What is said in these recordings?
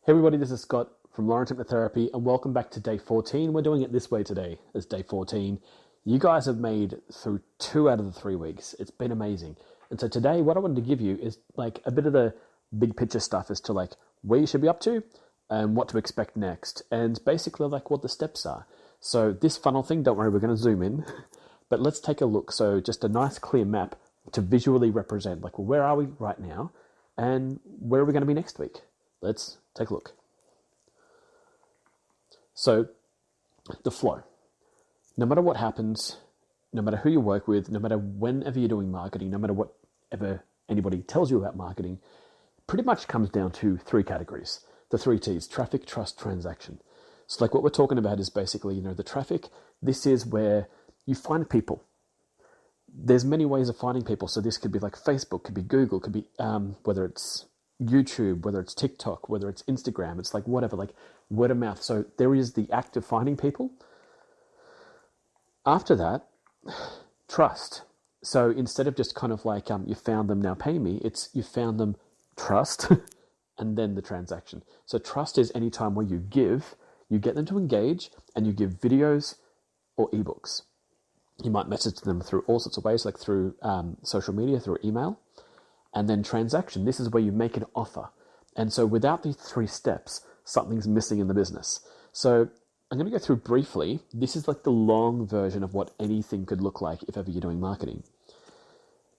Hey everybody, this is Scott from Lawrence Hypnotherapy and welcome back to day 14. We're doing it this way today as day 14. You guys have made through 2 out of the 3 weeks. It's been amazing. And so today what I wanted to give you is like a bit of the big picture stuff as to like where you should be up to and what to expect next. And basically like what the steps are. So this funnel thing, don't worry, we're going to zoom in. But let's take a look. So just a nice clear map to visually represent like, well, where are we right now and where are we going to be next week? Let's take a look. So, the flow. No matter what happens, no matter who you work with, no matter whenever you're doing marketing, no matter whatever anybody tells you about marketing, pretty much comes down to 3 categories. The 3 T's: traffic, trust, transaction. So like what we're talking about is basically, the traffic. This is where you find people. There's many ways of finding people. So this could be like Facebook, could be Google, could be whether it's YouTube, whether it's TikTok, whether it's Instagram, it's like whatever, like word of mouth. So there is the act of finding people. After that, trust. So instead of just kind of like you found them, now pay me, it's you found them, trust, and then the transaction. So trust is any time where you get them to engage and you give videos or ebooks. You might message them through all sorts of ways, like through social media, through email. And then transaction, this is where you make an offer. And so without these 3 steps, something's missing in the business. So I'm going to go through briefly. This is like the long version of what anything could look like if ever you're doing marketing.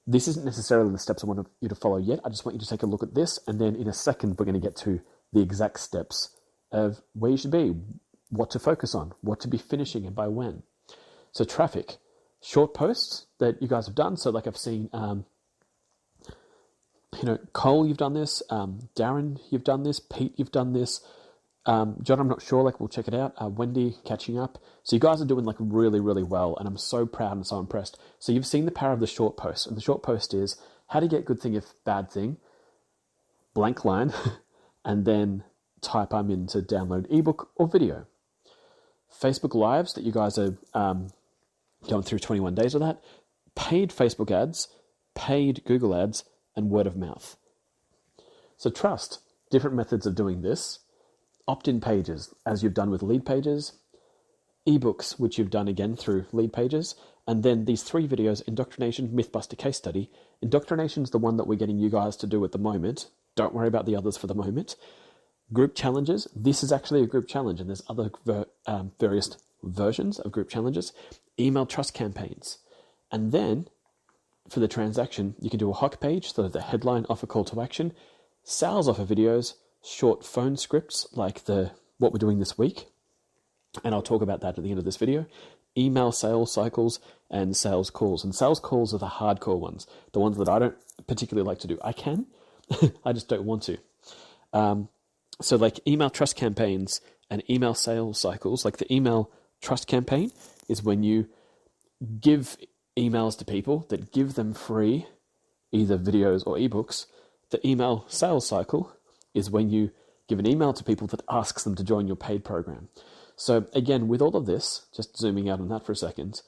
This isn't necessarily the steps I want you to follow yet. I just want you to take a look at this. And then in a second, we're going to get to the exact steps of where you should be, what to focus on, what to be finishing and by when. So traffic, short posts that you guys have done. So like I've seen... Cole, you've done this. Darren, you've done this. Pete, you've done this. John, I'm not sure. Like, we'll check it out. Wendy, catching up. So you guys are doing like really, really well, and I'm so proud and so impressed. So you've seen the power of the short post, and the short post is how to get good thing if bad thing, blank line, and then type I'm in to download ebook or video. Facebook Lives that you guys are going through 21 days of that. Paid Facebook ads, paid Google ads, and word of mouth. So trust, different methods of doing this. Opt-in pages, as you've done with lead pages. Ebooks, which you've done again through lead pages. And then these 3 videos, Indoctrination, Mythbuster Case Study. Indoctrination's the one that we're getting you guys to do at the moment. Don't worry about the others for the moment. Group challenges. This is actually a group challenge, and there's other various versions of group challenges. Email trust campaigns. And then for the transaction, you can do a hook page, so the headline, offer, call to action, sales offer videos, short phone scripts like what we're doing this week, and I'll talk about that at the end of this video, email sales cycles, and sales calls. And sales calls are the hardcore ones, the ones that I don't particularly like to do. I can, I just don't want to. So like email trust campaigns and email sales cycles, like the email trust campaign is when you give emails to people that give them free either videos or ebooks. The email sales cycle is when you give an email to people that asks them to join your paid program. So again, with all of this, just zooming out on that for a second,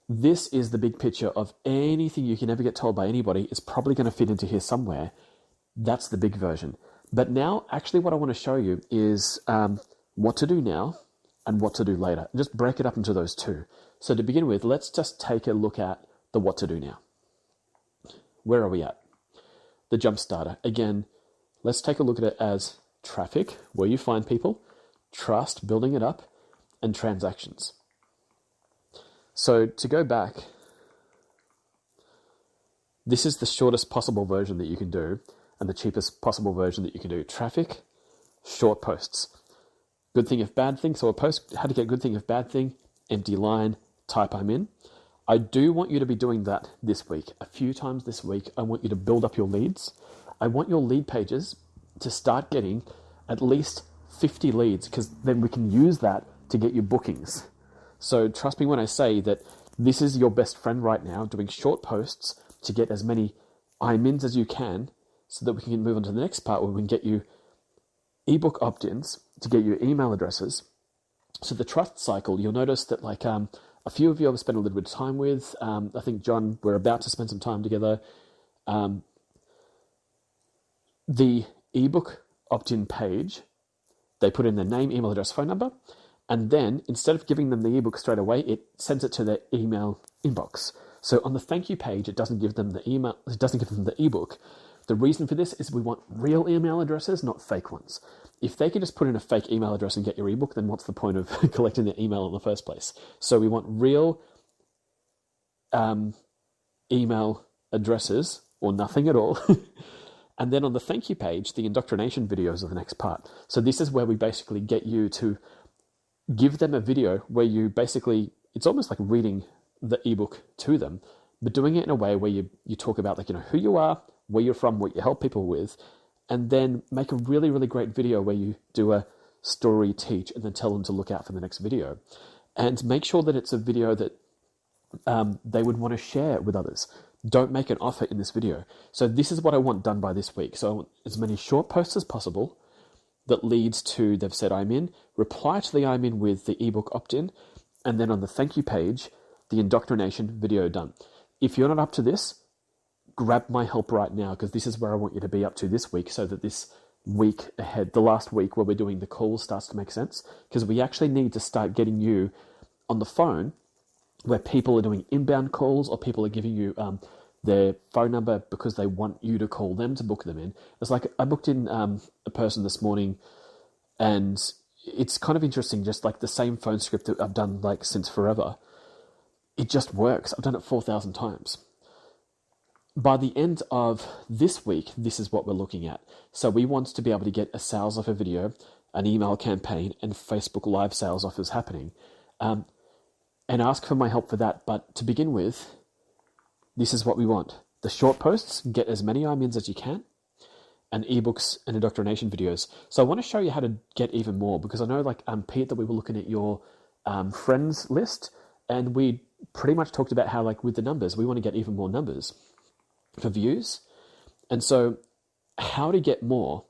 this is the big picture of anything you can ever get told by anybody is probably going to fit into here somewhere. That's the big version. But now, actually what I want to show you is what to do now and what to do later. Just break it up into those 2. So to begin with, let's just take a look at the what to do now. Where are we at? The jump starter. Again, let's take a look at it as traffic, where you find people, trust, building it up, and transactions. So to go back, this is the shortest possible version that you can do and the cheapest possible version that you can do. Traffic, short posts. Good thing if bad thing. So a post, how to get good thing if bad thing, empty line, type I'm in. I do want you to be doing that this week. A few times this week, I want you to build up your leads. I want your lead pages to start getting at least 50 leads, because then we can use that to get you bookings. So trust me when I say that this is your best friend right now, doing short posts to get as many I'm ins as you can, so that we can move on to the next part where we can get you ebook opt-ins, to get you email addresses. So the trust cycle, you'll notice that like a few of you I've spent a little bit of time with. I think, John, we're about to spend some time together. The ebook opt-in page They put in their name, email address, phone number, and then instead of giving them the ebook straight away, it sends it to their email inbox. So on the thank you page, it doesn't give them the email, it doesn't give them the ebook. The reason for this is we want real email addresses, not fake ones. If they can just put in a fake email address and get your ebook, then what's the point of collecting their email in the first place? So we want real email addresses or nothing at all. And then on the thank you page, the indoctrination videos are the next part. So this is where we basically get you to give them a video where you basically, it's almost like reading the ebook to them, but doing it in a way where you talk about like, who you are, where you're from, what you help people with, and then make a really, really great video where you do a story teach and then tell them to look out for the next video. And make sure that it's a video that they would want to share with others. Don't make an offer in this video. So this is what I want done by this week. So I want as many short posts as possible that leads to, they've said I'm in, reply to the I'm in with the ebook opt-in, and then on the thank you page, the indoctrination video done. If you're not up to this, grab my help right now, because this is where I want you to be up to this week, so that this week ahead, the last week where we're doing the calls, starts to make sense, because we actually need to start getting you on the phone where people are doing inbound calls, or people are giving you their phone number because they want you to call them to book them in. It's like I booked in a person this morning, and it's kind of interesting, just like the same phone script that I've done like since forever. It just works. I've done it 4,000 times. By the end of this week, this is what we're looking at. So we want to be able to get a sales offer video, an email campaign, and Facebook Live sales offers happening. And ask for my help for that. But to begin with, this is what we want. The short posts, get as many I'm-ins as you can, and ebooks and indoctrination videos. So I want to show you how to get even more, because I know like Pete, that we were looking at your friends list, and we pretty much talked about how like with the numbers, we want to get even more numbers for views. And so how to get more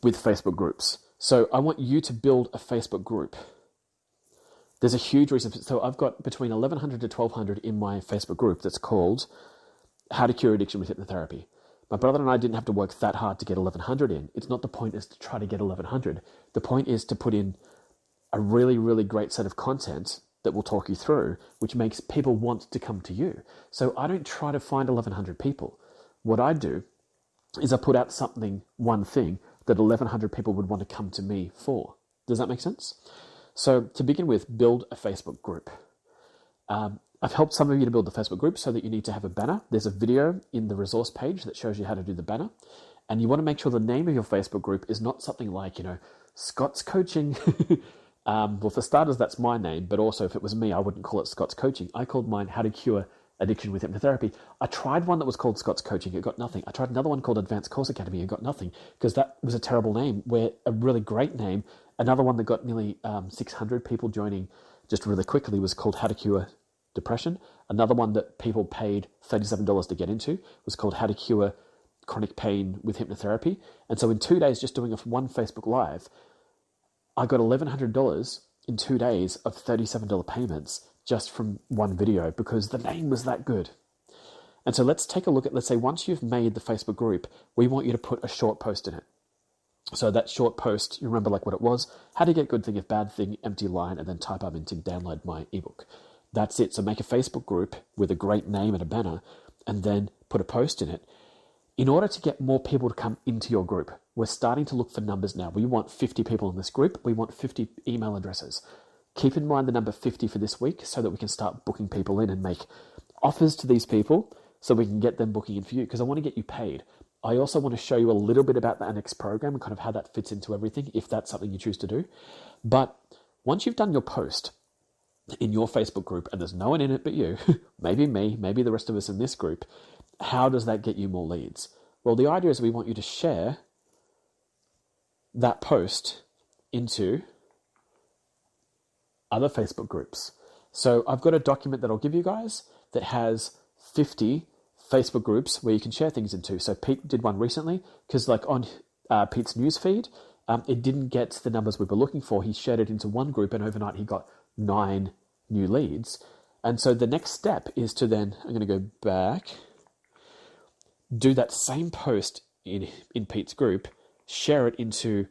with Facebook groups. So I want you to build a Facebook group. There's a huge reason. So I've got between 1,100 to 1,200 in my Facebook group that's called How to Cure Addiction with Hypnotherapy. My brother and I didn't have to work that hard to get 1,100 in. It's not the point is to try to get 1,100. The point is to put in a really, really great set of content that will talk you through, which makes people want to come to you. So I don't try to find 1,100 people. What I do is I put out something, one thing, that 1,100 people would want to come to me for. Does that make sense? So to begin with, build a Facebook group. I've helped some of you to build the Facebook group so that you need to have a banner. There's a video in the resource page that shows you how to do the banner. And you want to make sure the name of your Facebook group is not something like, Scott's Coaching. Well, for starters, that's my name. But also, if it was me, I wouldn't call it Scott's Coaching. I called mine How to Cure Addiction with Hypnotherapy. I tried one that was called Scott's Coaching. It got nothing. I tried another one called Advanced Course Academy. It got nothing, because that was a terrible name. Where a really great name, another one that got nearly 600 people joining just really quickly, was called How to Cure Depression. Another one that people paid $37 to get into was called How to Cure Chronic Pain with Hypnotherapy. And so in 2 days, just doing one Facebook Live, I got $1,100 in 2 days of $37 payments just from one video, because the name was that good. And so let's take a look at, let's say once you've made the Facebook group, we want you to put a short post in it. So that short post, you remember like what it was, how to get good thing if bad thing, empty line, and then type I'm in to download my ebook. That's it. So make a Facebook group with a great name and a banner, and then put a post in it. In order to get more people to come into your group, we're starting to look for numbers now. We want 50 people in this group. We want 50 email addresses. Keep in mind the number 50 for this week so that we can start booking people in and make offers to these people so we can get them booking in for you, because I want to get you paid. I also want to show you a little bit about the Annex program and kind of how that fits into everything, if that's something you choose to do. But once you've done your post in your Facebook group and there's no one in it but you, maybe me, maybe the rest of us in this group, how does that get you more leads? Well, the idea is we want you to share that post into other Facebook groups. So I've got a document that I'll give you guys that has 50 Facebook groups where you can share things into. So Pete did one recently, because like on Pete's newsfeed, it didn't get the numbers we were looking for. He shared it into one group, and overnight he got 9 new leads. And so the next step is to then, I'm going to go back, do that same post in Pete's group, share it into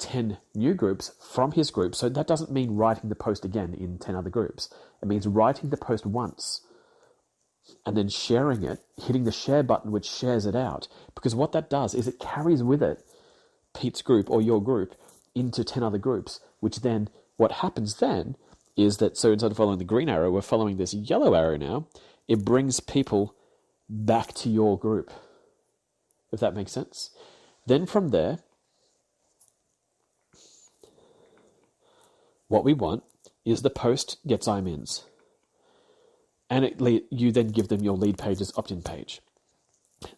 10 new groups from his group. So that doesn't mean writing the post again in 10 other groups. It means writing the post once and then sharing it, hitting the share button, which shares it out. Because what that does is it carries with it Pete's group or your group into 10 other groups, which then, what happens then is that, so instead of following the green arrow, we're following this yellow arrow now. It brings people back to your group, if that makes sense. Then from there, what we want is the post gets IMINs. And you then give them your lead page's opt-in page.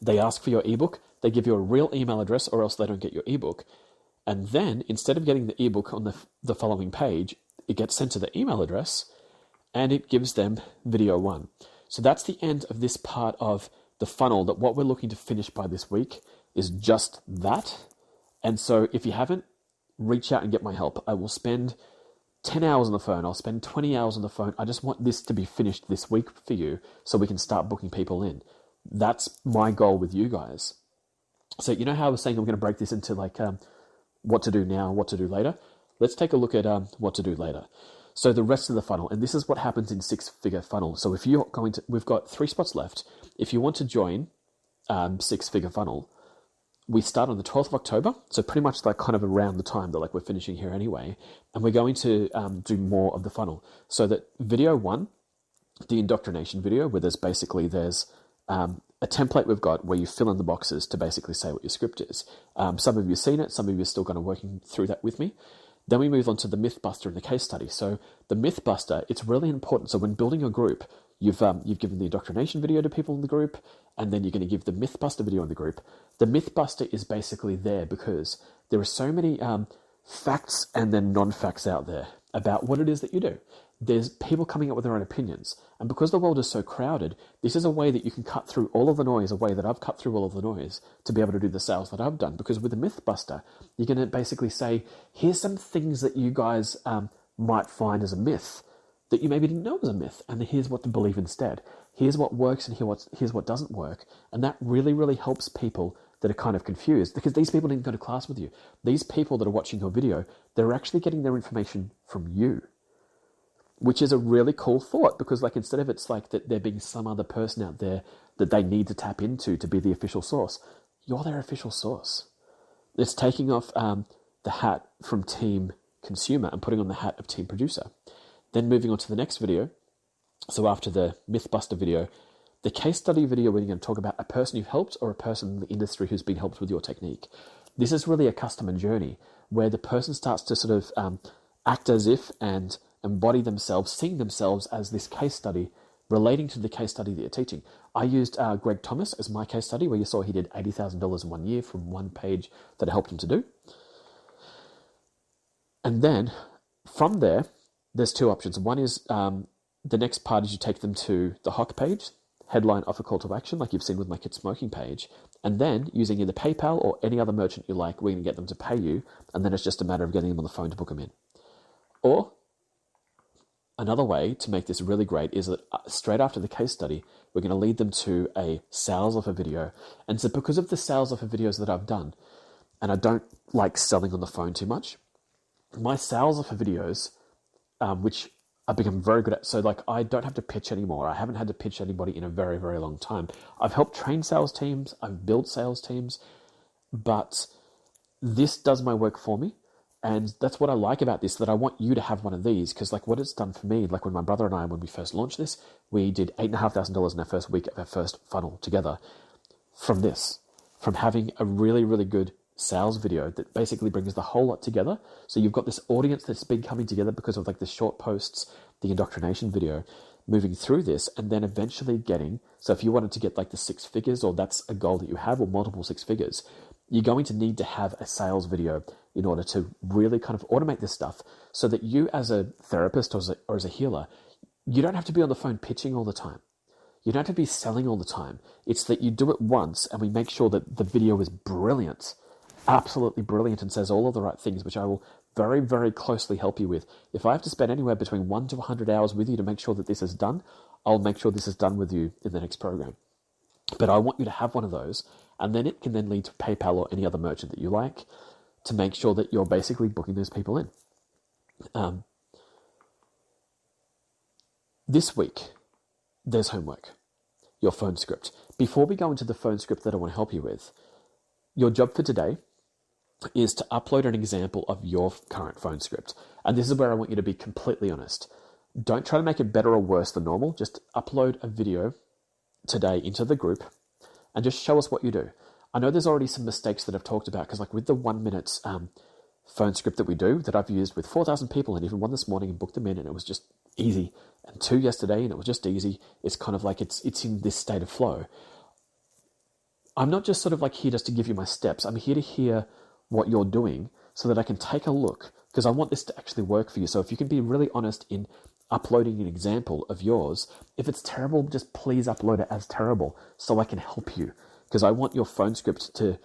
They ask for your ebook. They give you a real email address or else they don't get your ebook. And then instead of getting the ebook on the following page, it gets sent to the email address and it gives them video 1. So that's the end of this part of the funnel, that what we're looking to finish by this week is just that. And so if you haven't, reach out and get my help. I will spend 10 hours on the phone. I'll spend 20 hours on the phone. I just want this to be finished this week for you so we can start booking people in. That's my goal with you guys. So you know how I was saying I'm going to break this into like what to do now, what to do later? Let's take a look at what to do later. So the rest of the funnel, and this is what happens in six-figure funnel. So if you're going to, we've got 3 spots left. If you want to join six-figure funnel, we start on the 12th of October. So pretty much like kind of around the time that like we're finishing here anyway. And we're going to do more of the funnel. So that video 1, the indoctrination video, where there's a template we've got where you fill in the boxes to basically say what your script is. Some of you have seen it, some of you are still kind of working through that with me. Then we move on to the Mythbuster and the case study. So the Mythbuster, it's really important. So when building your group, you've given the indoctrination video to people in the group, and then you're going to give the Mythbuster video in the group. The Mythbuster is basically there because there are so many facts and then non-facts out there about what it is that you do. There's people coming up with their own opinions. And because the world is so crowded, this is a way that you can cut through all of the noise, a way that I've cut through all of the noise to be able to do the sales that I've done. Because with the Mythbuster, you're going to basically say, here's some things that you guys might find as a myth that you maybe didn't know was a myth. And here's what to believe instead. Here's what works and here's what doesn't work. And that really, really helps people that are kind of confused, because these people didn't go to class with you. These people that are watching your video, they're actually getting their information from you, which is a really cool thought, because like instead of it's like that there being some other person out there that they need to tap into to be the official source, you're their official source. It's taking off the hat from team consumer and putting on the hat of team producer. Then moving on to the next video. So after the Mythbuster video, the case study video where you're going to talk about a person you've helped or a person in the industry who's been helped with your technique. This is really a customer journey where the person starts to sort of act as if and embody themselves, seeing themselves as this case study relating to the case study that you're teaching. I used Greg Thomas as my case study, where you saw he did $80,000 in 1 year from one page that I helped him to do. And then from there, there's 2 options. One is the next part is you take them to the Hock page, headline, offer, call to action, like you've seen with my Quit Smoking page. And then using either PayPal or any other merchant you like, we're going to get them to pay you. And then it's just a matter of getting them on the phone to book them in. Or another way to make this really great is that straight after the case study, we're going to lead them to a sales offer video. And so because of the sales offer videos that I've done, and I don't like selling on the phone too much, my sales offer videos, which I've become very good at, so like I don't have to pitch anymore. I haven't had to pitch anybody in a very, very long time. I've helped train sales teams, I've built sales teams, but this does my work for me. And that's what I like about this, that I want you to have one of these, because like what it's done for me, like when my brother and I, when we first launched this, we did $8,500 in our first week of our first funnel together from this, from having a really, really good sales video that basically brings the whole lot together. So you've got this audience that's been coming together because of like the short posts, the indoctrination video, moving through this, and then eventually getting, so if you wanted to get like the 6 figures, or that's a goal that you have, or multiple 6 figures, you're going to need to have a sales video in order to really kind of automate this stuff, so that you as a therapist or as a healer, you don't have to be on the phone pitching all the time. You don't have to be selling all the time. It's that you do it once and we make sure that the video is brilliant, absolutely brilliant, and says all of the right things, which I will very, very closely help you with. If I have to spend anywhere between 1 to 100 hours with you to make sure that this is done, I'll make sure this is done with you in the next program. But I want you to have one of those, and then it can then lead to PayPal or any other merchant that you like. to make sure that you're basically booking those people in. This week, there's homework, your phone script. Before we go into the phone script that I want to help you with, your job for today is to upload an example of your current phone script. And this is where I want you to be completely honest. Don't try to make it better or worse than normal. Just upload a video today into the group and just show us what you do. I know there's already some mistakes that I've talked about because, like, with the 1 minute phone script that we do, that I've used with 4,000 people, and even one this morning and booked them in, and it was just easy, and 2 yesterday, and it was just easy. It's kind of like it's in this state of flow. I'm not just sort of like here just to give you my steps. I'm here to hear what you're doing so that I can take a look, because I want this to actually work for you. So if you can be really honest in uploading an example of yours, if it's terrible, just please upload it as terrible so I can help you, because I want your phone script to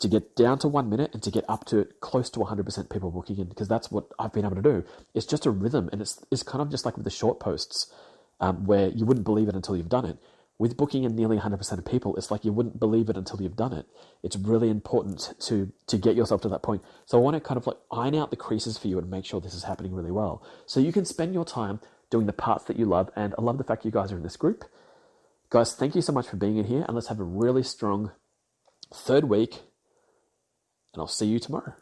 get down to 1 minute and to get up to close to 100% people booking in, because that's what I've been able to do. It's just a rhythm, and it's kind of just like with the short posts where you wouldn't believe it until you've done it. With booking in nearly 100% of people, it's like you wouldn't believe it until you've done it. It's really important to get yourself to that point. So I want to kind of like iron out the creases for you and make sure this is happening really well. So you can spend your time doing the parts that you love, and I love the fact you guys are in this group. Guys, thank you so much for being in here, and let's have a really strong third week, and I'll see you tomorrow.